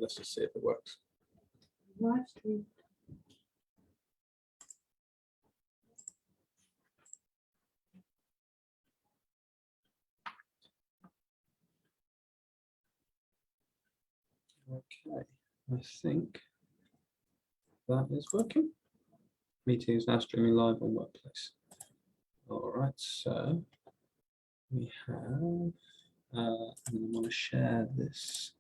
let's just see if it works. Live stream. Okay, I think that is working. Meeting is now streaming live on Workplace. All right, so we have, and I want to share this.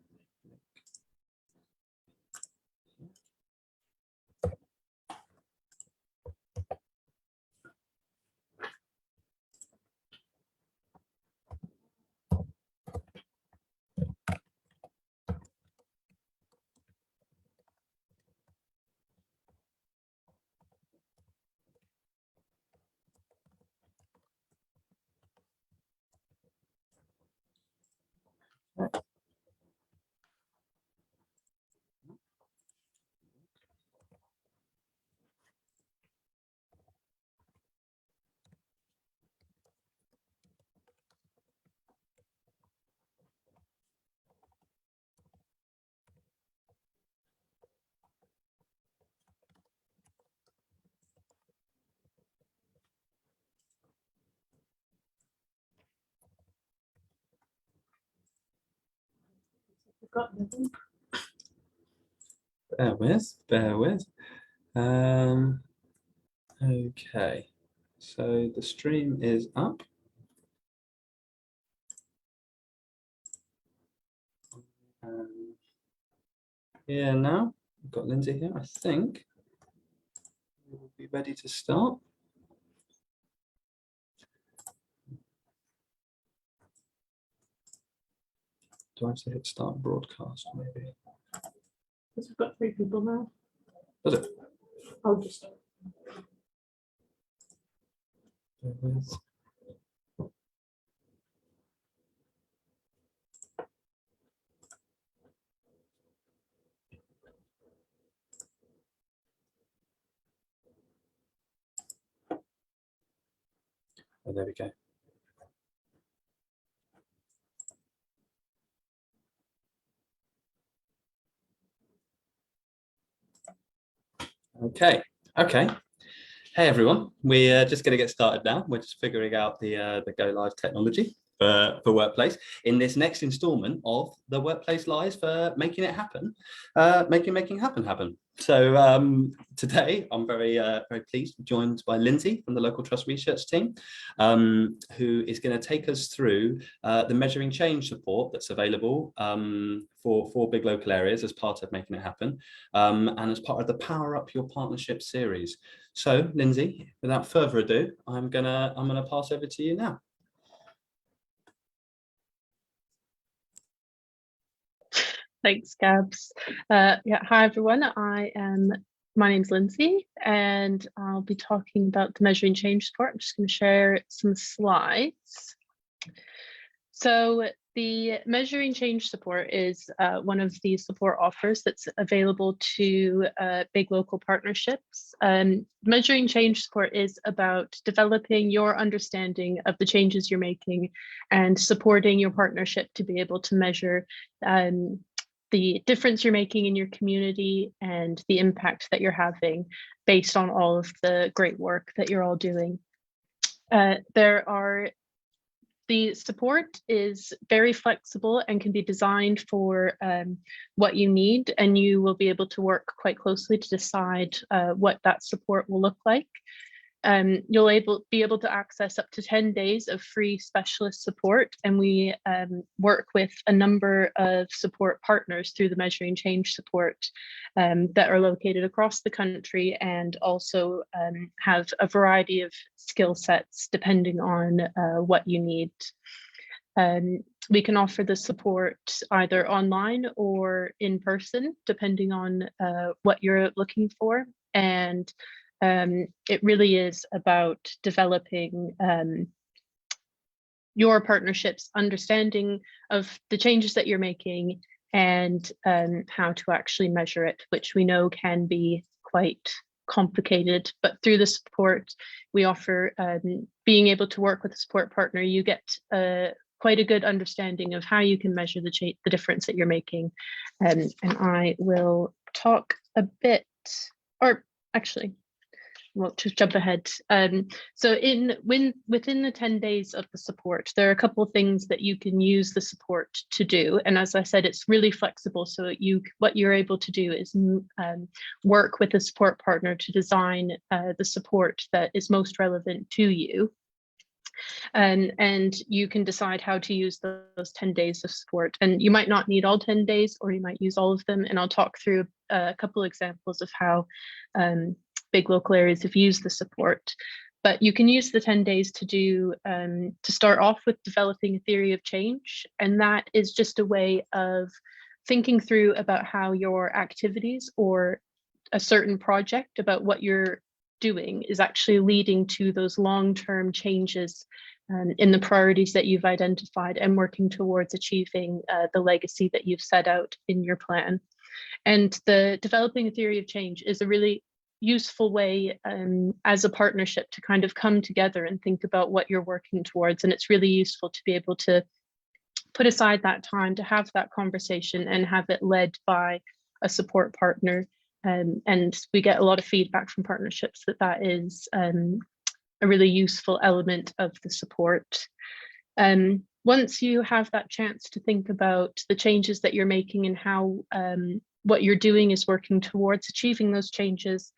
Got nothing. Bear with. Okay, so the stream is up. Yeah, now we've got Lindsay here. I think we'll be ready to start. Do I have to hit start broadcast maybe? Because we've got 3 people now. Does it? I'll just. Bear with. Oh, there we go. Okay. Hey everyone, we're just going to get started now. We're just figuring out the Go Live technology for Workplace in this next installment of the Workplace Live for making it happen, making happen. So today I'm very pleased to be joined by Lindsay from the Local Trust Research team, who is going to take us through the measuring change support that's available for big local areas as part of making it happen, and as part of the Power Up Your Partnership series. So Lindsay, without further ado, I'm gonna pass over to you now. Thanks, Gabs. Yeah, hi everyone. My name's Lindsay, and I'll be talking about the measuring change support. I'm just going to share some slides. So the measuring change support is one of the support offers that's available to big local partnerships. Measuring change support is about developing your understanding of the changes you're making and supporting your partnership to be able to measure the difference you're making in your community and the impact that you're having based on all of the great work that you're all doing. The support is very flexible and can be designed for what you need, and you will be able to work quite closely to decide what that support will look like. You'll be able to access up to 10 days of free specialist support, and we work with a number of support partners through the measuring change support that are located across the country, and also have a variety of skill sets depending on what you need. We can offer the support either online or in person, depending on what you're looking for. And it really is about developing your partnership's understanding of the changes that you're making and how to actually measure it, which we know can be quite complicated. But through the support we offer, being able to work with a support partner, you get quite a good understanding of how you can measure the difference that you're making. And I will talk a bit, or actually, well, just jump ahead. So within the 10 days of the support, there are a couple of things that you can use the support to do. And as I said, it's really flexible. So what you're able to do is work with a support partner to design the support that is most relevant to you. And you can decide how to use those 10 days of support. And you might not need all 10 days, or you might use all of them. And I'll talk through a couple examples of how big local areas have used the support. But you can use the 10 days to do to start off with developing a theory of change. And that is just a way of thinking through about how your activities or a certain project, about what you're doing, is actually leading to those long-term changes in the priorities that you've identified and working towards achieving the legacy that you've set out in your plan. And the developing a theory of change is a really useful way as a partnership to kind of come together and think about what you're working towards. And it's really useful to be able to put aside that time to have that conversation and have it led by a support partner. And we get a lot of feedback from partnerships that is a really useful element of the support. Once you have that chance to think about the changes that you're making and how what you're doing is working towards achieving those changes,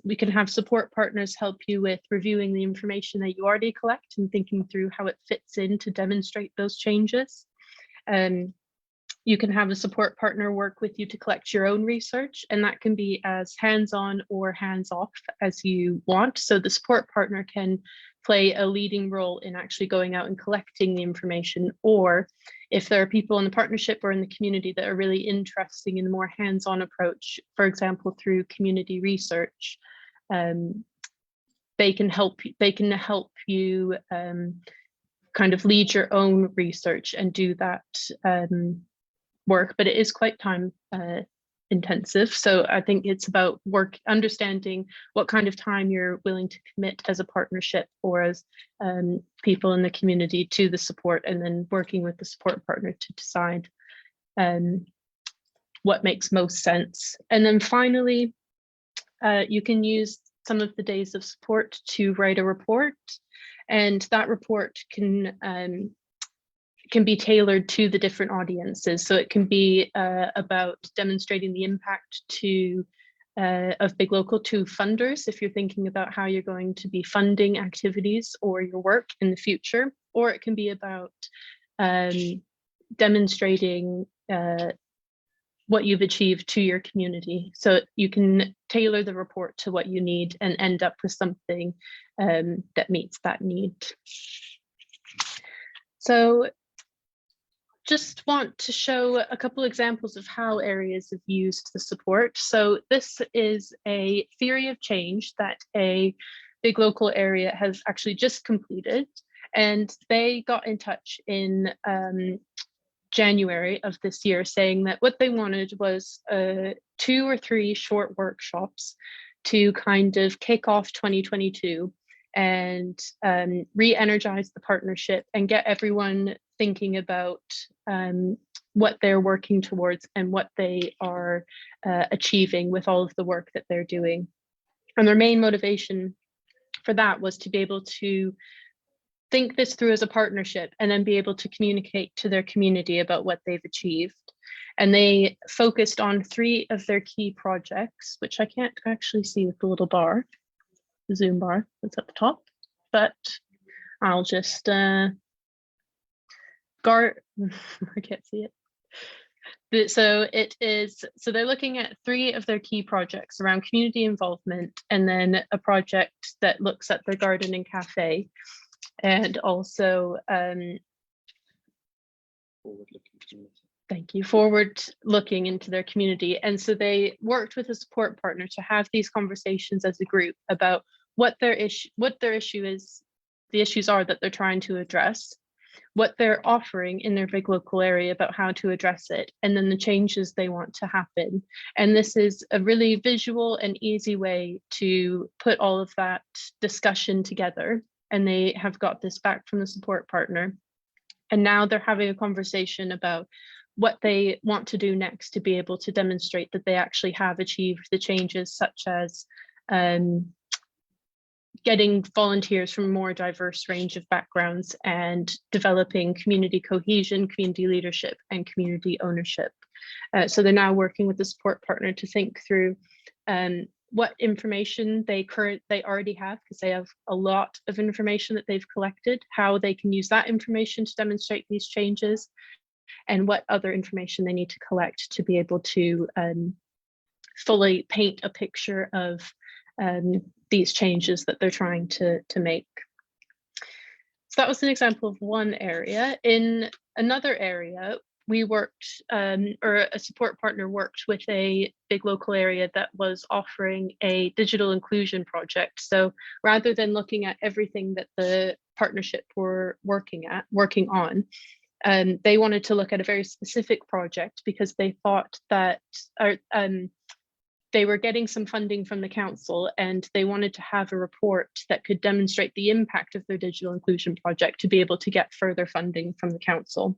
we can have support partners help you with reviewing the information that you already collect and thinking through how it fits in to demonstrate those changes. You can have a support partner work with you to collect your own research, and that can be as hands-on or hands-off as you want. So the support partner can play a leading role in actually going out and collecting the information, or if there are people in the partnership or in the community that are really interested in a more hands-on approach, for example, through community research, they can help you kind of lead your own research and do that work, but it is quite time intensive. So I think it's about understanding what kind of time you're willing to commit as a partnership or as people in the community to the support, and then working with the support partner to decide what makes most sense. And then finally, you can use some of the days of support to write a report, and that report can be tailored to the different audiences. So it can be about demonstrating the impact of Big Local to funders, if you're thinking about how you're going to be funding activities or your work in the future, or it can be about demonstrating what you've achieved to your community. So you can tailor the report to what you need and end up with something that meets that need. So just want to show a couple examples of how areas have used the support. So this is a theory of change that a big local area has actually just completed, and they got in touch in January of this year saying that what they wanted was 2 or 3 short workshops to kind of kick off 2022 and re-energize the partnership and get everyone thinking about what they're working towards and what they are achieving with all of the work that they're doing. And their main motivation for that was to be able to think this through as a partnership and then be able to communicate to their community about what they've achieved. And they focused on 3 of their key projects, which I can't actually see with the little bar, the Zoom bar that's at the top, but I'll just I can't see it. So they're looking at 3 of their key projects around community involvement, and then a project that looks at their garden and cafe, and also forward looking into their community. And so they worked with a support partner to have these conversations as a group about what their issue is, the issues are that they're trying to address, what they're offering in their big local area about how to address it, and then the changes they want to happen. And this is a really visual and easy way to put all of that discussion together. And they have got this back from the support partner. And now they're having a conversation about what they want to do next to be able to demonstrate that they actually have achieved the changes, such as getting volunteers from a more diverse range of backgrounds and developing community cohesion, community leadership, and community ownership. So they're now working with the support partner to think through what information they already have, because they have a lot of information that they've collected, how they can use that information to demonstrate these changes, and what other information they need to collect to be able to fully paint a picture of these changes that they're trying to make. So that was an example of one area. In another area, we worked, or a support partner worked with a big local area that was offering a digital inclusion project. So rather than looking at everything that the partnership were working on, they wanted to look at a very specific project because they thought that they were getting some funding from the council and they wanted to have a report that could demonstrate the impact of their digital inclusion project to be able to get further funding from the council.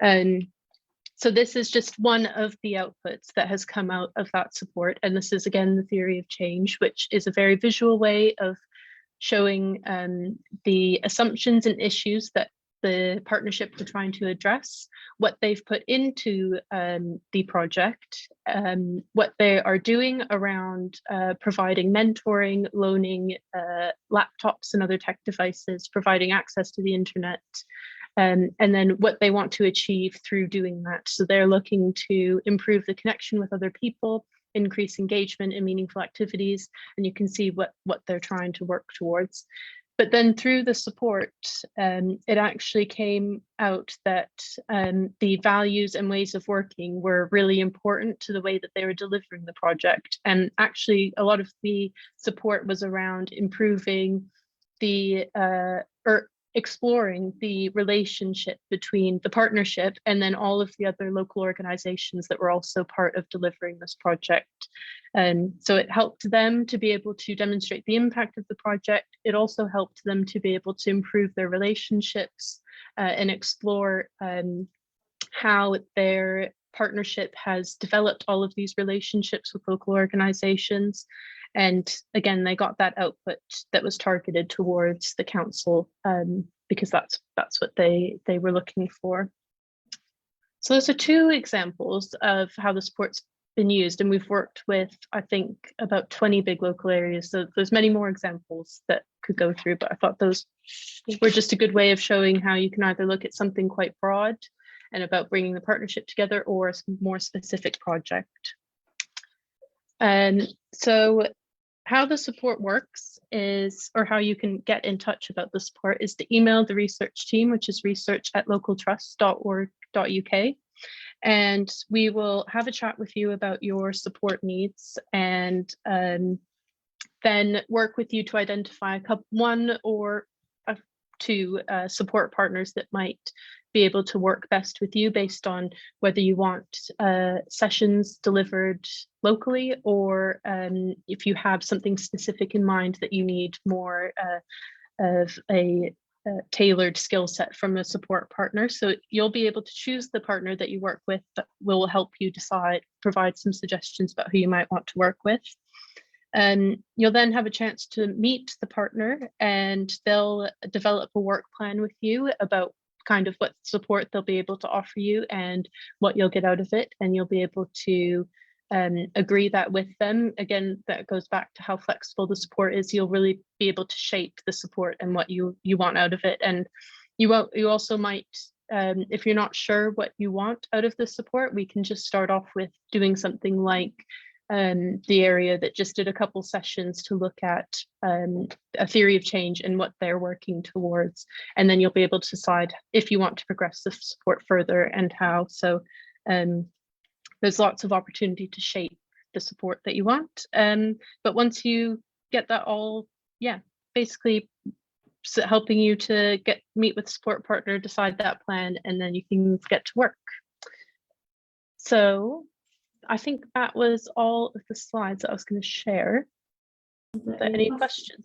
So this is just one of the outputs that has come out of that support. And this is again, the theory of change, which is a very visual way of showing the assumptions and issues that the partnership were trying to address, what they've put into the project, what they are doing around providing mentoring, loaning laptops and other tech devices, providing access to the internet, and then what they want to achieve through doing that. So they're looking to improve the connection with other people, increase engagement in meaningful activities, and you can see what they're trying to work towards. But then through the support, it actually came out that the values and ways of working were really important to the way that they were delivering the project. And actually, a lot of the support was around improving the, or exploring the relationship between the partnership and then all of the other local organizations that were also part of delivering this project. So it helped them to be able to demonstrate the impact of the project. It also helped them to be able to improve their relationships and explore how their partnership has developed all of these relationships with local organizations. And again, they got that output that was targeted towards the council because that's what they were looking for. So those are two examples of how the support's been used, and we've worked with, I think, about 20 big local areas. So there's many more examples that could go through, but I thought those were just a good way of showing how you can either look at something quite broad and about bringing the partnership together, or a more specific project. So how the support works is, or how you can get in touch about the support, is to email the research team, which is research@localtrust.org.uk. And we will have a chat with you about your support needs, and then work with you to identify one or two support partners that might be able to work best with you based on whether you want sessions delivered locally, or if you have something specific in mind that you need more of a tailored skill set from a support partner. So you'll be able to choose the partner that you work with that will help you decide, provide some suggestions about who you might want to work with. You'll then have a chance to meet the partner, and they'll develop a work plan with you about kind of what support they'll be able to offer you and what you'll get out of it. And you'll be able to agree that with them. Again, that goes back to how flexible the support is. You'll really be able to shape the support and what you want out of it. And you also might, if you're not sure what you want out of the support, we can just start off with doing something like the area that just did a couple sessions to look at a theory of change and what they're working towards. And then you'll be able to decide if you want to progress the support further and how. So there's lots of opportunity to shape the support that you want. But once you get that all, basically helping you to meet with the support partner, decide that plan, and then you can get to work. So I think that was all of the slides that I was going to share. Are there any questions?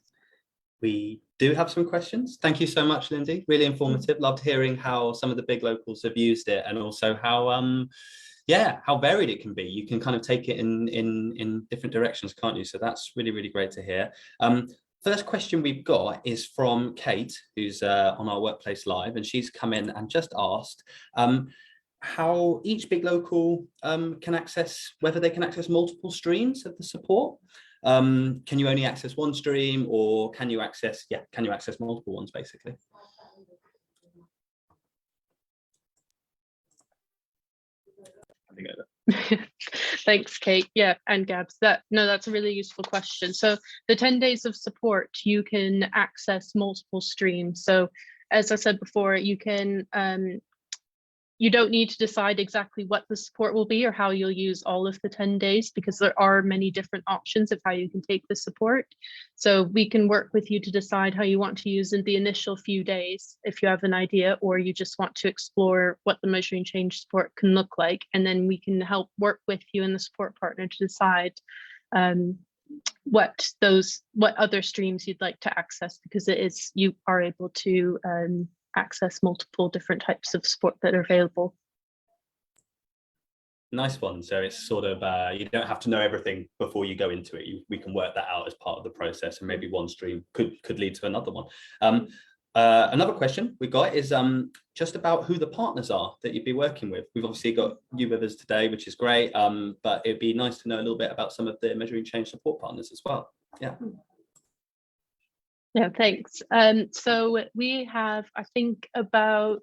We do have some questions. Thank you so much, Lindsay. Really informative. Loved hearing how some of the big locals have used it, and also how yeah, how varied it can be. You can kind of take it in different directions, can't you? So that's really, really great to hear. First question we've got is from Kate, who's on our Workplace Live, and she's come in and just asked how each big local can access, whether they can access multiple streams of the support. Can you only access one stream, or can you access, can you access multiple ones, basically? Thanks, Kate. Yeah, and Gabs. That's a really useful question. So the 10 days of support, you can access multiple streams. So as I said before, you can you don't need to decide exactly what the support will be or how you'll use all of the 10 days, because there are many different options of how you can take the support. So we can work with you to decide how you want to use in the initial few days, if you have an idea, or you just want to explore what the measuring change support can look like. And then we can help work with you and the support partner to decide what other streams you'd like to access, because you are able to access multiple different types of support that are available. Nice one. So it's sort of, you don't have to know everything before you go into it. We can work that out as part of the process, and maybe one stream could lead to another one. Another question we got is just about who the partners are that you'd be working with. We've obviously got you with us today, which is great, but it'd be nice to know a little bit about some of the measuring change support partners as well. Yeah. Yeah, thanks. So we have, I think, about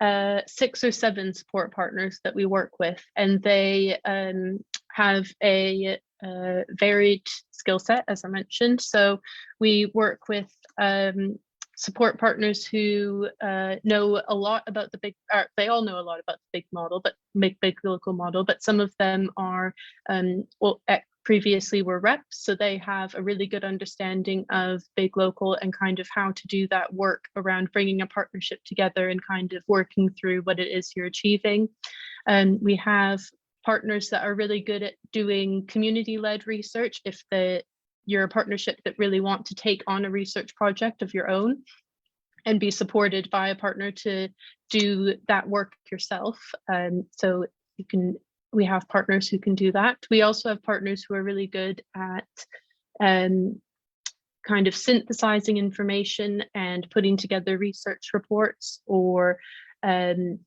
6 or 7 support partners that we work with, and they have a varied skill set, as I mentioned. So we work with support partners who know a lot about the big, they all know a lot about the big model, but big local model, but some of them are previously were reps, so they have a really good understanding of big local and kind of how to do that work around bringing a partnership together and kind of working through what it is you're achieving. And we have partners that are really good at doing community-led research if you're a partnership that really want to take on a research project of your own and be supported by a partner to do that work yourself. So we have partners who can do that. We also have partners who are really good at kind of synthesizing information and putting together research reports, or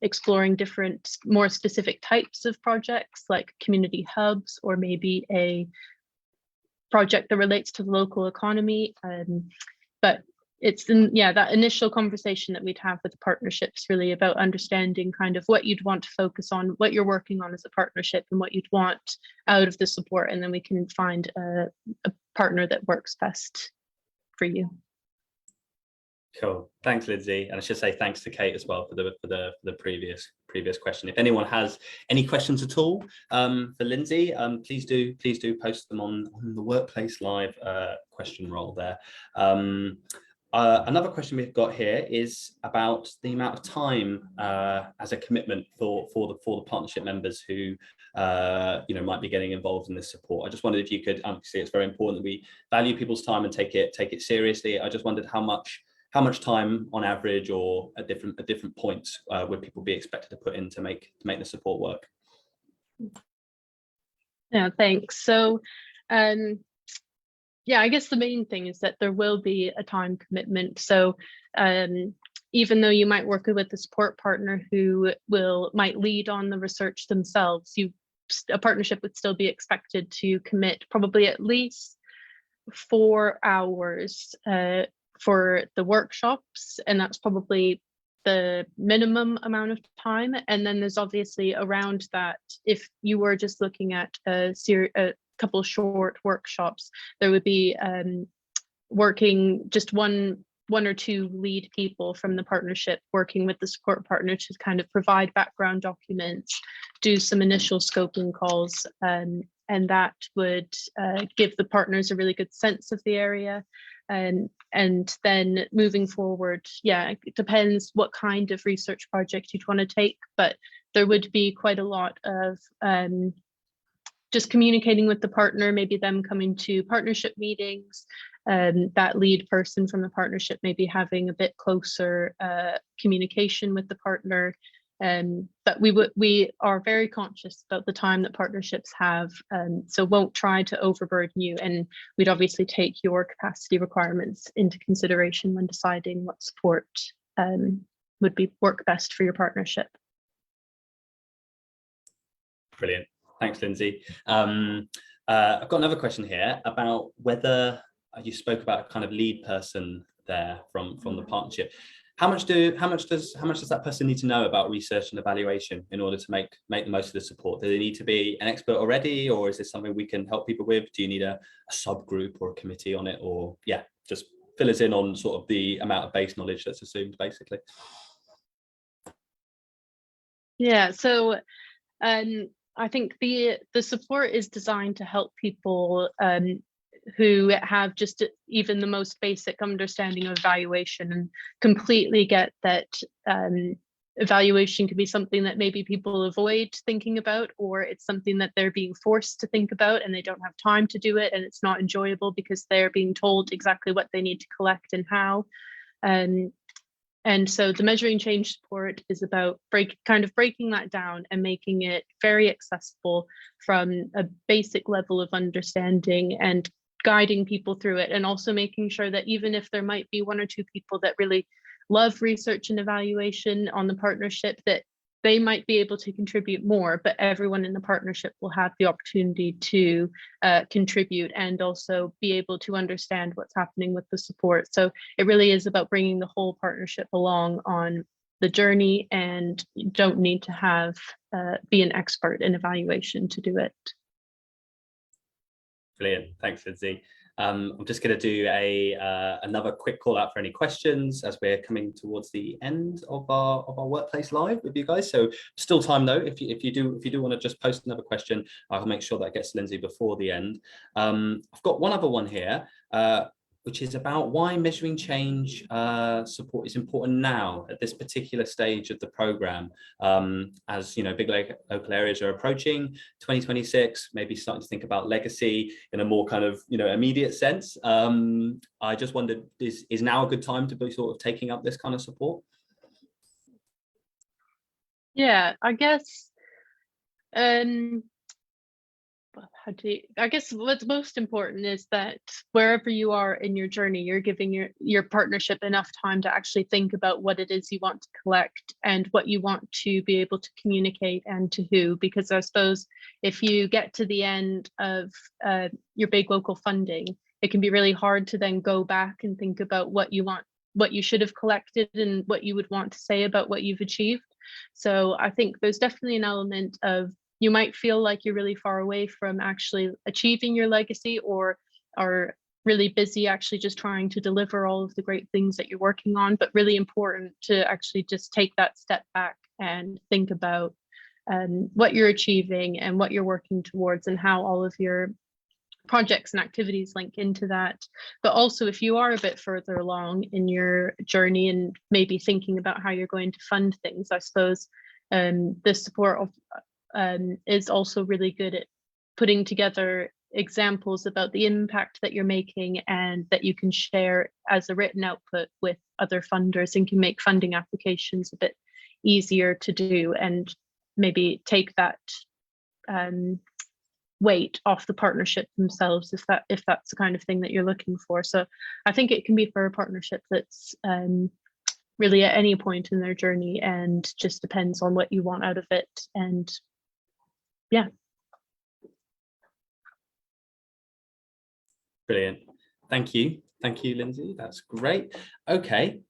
exploring different, more specific types of projects like community hubs, or maybe a project that relates to the local economy. But it's that initial conversation that we'd have with the partnerships, really about understanding kind of what you'd want to focus on, what you're working on as a partnership, and what you'd want out of the support, and then we can find a partner that works best for you. Cool. Thanks, Lindsay. And I should say thanks to Kate as well for the previous question. If anyone has any questions at all for Lindsay, please do post them on the Workplace Live question roll there. Another question we've got here is about the amount of time as a commitment for the partnership members who might be getting involved in this support. I just wondered if you could, obviously it's very important that we value people's time and take it seriously. I just wondered how much time on average, or at different points, would people be expected to put in to make the support work? Yeah, thanks. So yeah, I guess the main thing is that there will be a time commitment. So even though you might work with a support partner who might lead on the research themselves, a partnership would still be expected to commit probably at least 4 hours for the workshops, and that's probably the minimum amount of time. And then there's obviously around that, if you were just looking at a couple short workshops, there would be working just one or two lead people from the partnership working with the support partner to kind of provide background documents, do some initial scoping calls, and that would give the partners a really good sense of the area. And then moving forward, it depends what kind of research project you'd want to take, but there would be quite a lot of just communicating with the partner, maybe them coming to partnership meetings, that lead person from the partnership maybe having a bit closer communication with the partner. But we are very conscious about the time that partnerships have, so won't try to overburden you, and we'd obviously take your capacity requirements into consideration when deciding what support would work best for your partnership. Brilliant. Thanks, Lindsay. I've got another question here about whether you spoke about a kind of lead person there from the partnership. How much does that person need to know about research and evaluation in order to make the most of the support? Do they need to be an expert already, or is this something we can help people with? Do you need a subgroup or a committee on it, or just fill us in on sort of the amount of base knowledge that's assumed, basically? Yeah, so I think the support is designed to help people who have just even the most basic understanding of evaluation, and completely get that evaluation could be something that maybe people avoid thinking about, or it's something that they're being forced to think about and they don't have time to do it, and it's not enjoyable because they're being told exactly what they need to collect and how. And so the measuring change support is about breaking that down and making it very accessible from a basic level of understanding, and guiding people through it, and also making sure that even if there might be one or two people that really love research and evaluation on the partnership, that they might be able to contribute more, but everyone in the partnership will have the opportunity to contribute and also be able to understand what's happening with the support. So it really is about bringing the whole partnership along on the journey, and you don't need to have be an expert in evaluation to do it. Brilliant. Thanks, Lindsay. I'm just going to do another quick call out for any questions as we're coming towards the end of our Workplace Live with you guys. So still time though, if you do want to just post another question, I'll make sure that gets to Lindsay before the end. I've got one other one here, which is about why measuring change support is important now at this particular stage of the program. As you know, big local areas are approaching 2026, maybe starting to think about legacy in a more kind of immediate sense. I just wondered, is now a good time to be sort of taking up this kind of support? Yeah, I guess I guess what's most important is that wherever you are in your journey, you're giving your partnership enough time to actually think about what it is you want to collect and what you want to be able to communicate and to who. Because I suppose if you get to the end of your big local funding, it can be really hard to then go back and think about what you should have collected and what you would want to say about what you've achieved. So I think there's definitely an element of, you might feel like you're really far away from actually achieving your legacy, or are really busy actually just trying to deliver all of the great things that you're working on, but really important to actually just take that step back and think about what you're achieving and what you're working towards, and how all of your projects and activities link into that. But also, if you are a bit further along in your journey and maybe thinking about how you're going to fund things, I suppose the support of is also really good at putting together examples about the impact that you're making, and that you can share as a written output with other funders, and can make funding applications a bit easier to do, and maybe take that weight off the partnership themselves, if that's the kind of thing that you're looking for. So I think it can be for a partnership that's really at any point in their journey, and just depends on what you want out of it. And yeah. Brilliant. Thank you, Lindsay. That's great. Okay.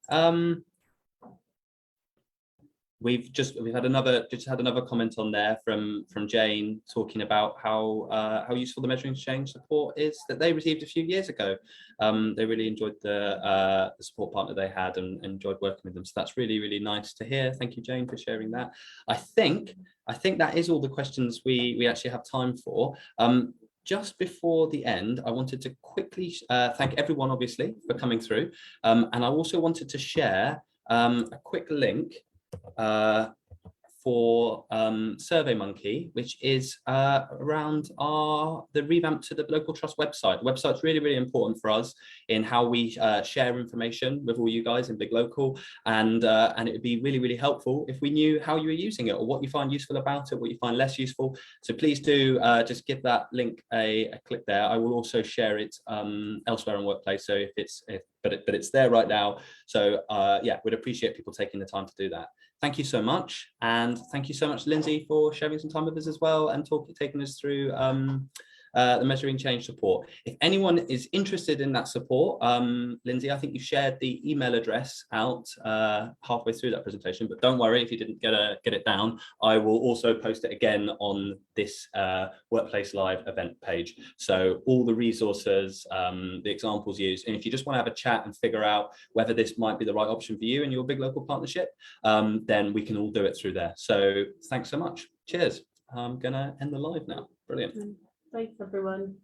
We've had another comment on there from Jane, talking about how useful the measuring change support is that they received a few years ago. They really enjoyed the support partner they had, and enjoyed working with them. So that's really, really nice to hear. Thank you, Jane, for sharing that. I think that is all the questions we actually have time for. Just before the end, I wanted to quickly thank everyone, obviously, for coming through. And I also wanted to share a quick link for SurveyMonkey, which is around the revamp to the local trust website. The website's really, really important for us in how we share information with all you guys in Big Local, and it would be really, really helpful if we knew how you were using it or what you find useful about it, what you find less useful. So please do just give that link a click there. I will also share it elsewhere on Workplace, so but it's there right now. So yeah, we'd appreciate people taking the time to do that. Thank you so much, and thank you so much, Lindsay, for sharing some time with us as well and taking us through the Measuring Change support. If anyone is interested in that support, Lindsay, I think you shared the email address out halfway through that presentation, but don't worry if you didn't get it down. I will also post it again on this Workplace Live event page. So all the resources, the examples used, and if you just want to have a chat and figure out whether this might be the right option for you and your Big Local partnership, then we can all do it through there. So thanks so much. Cheers. I'm gonna end the live now. Brilliant. Thanks, everyone.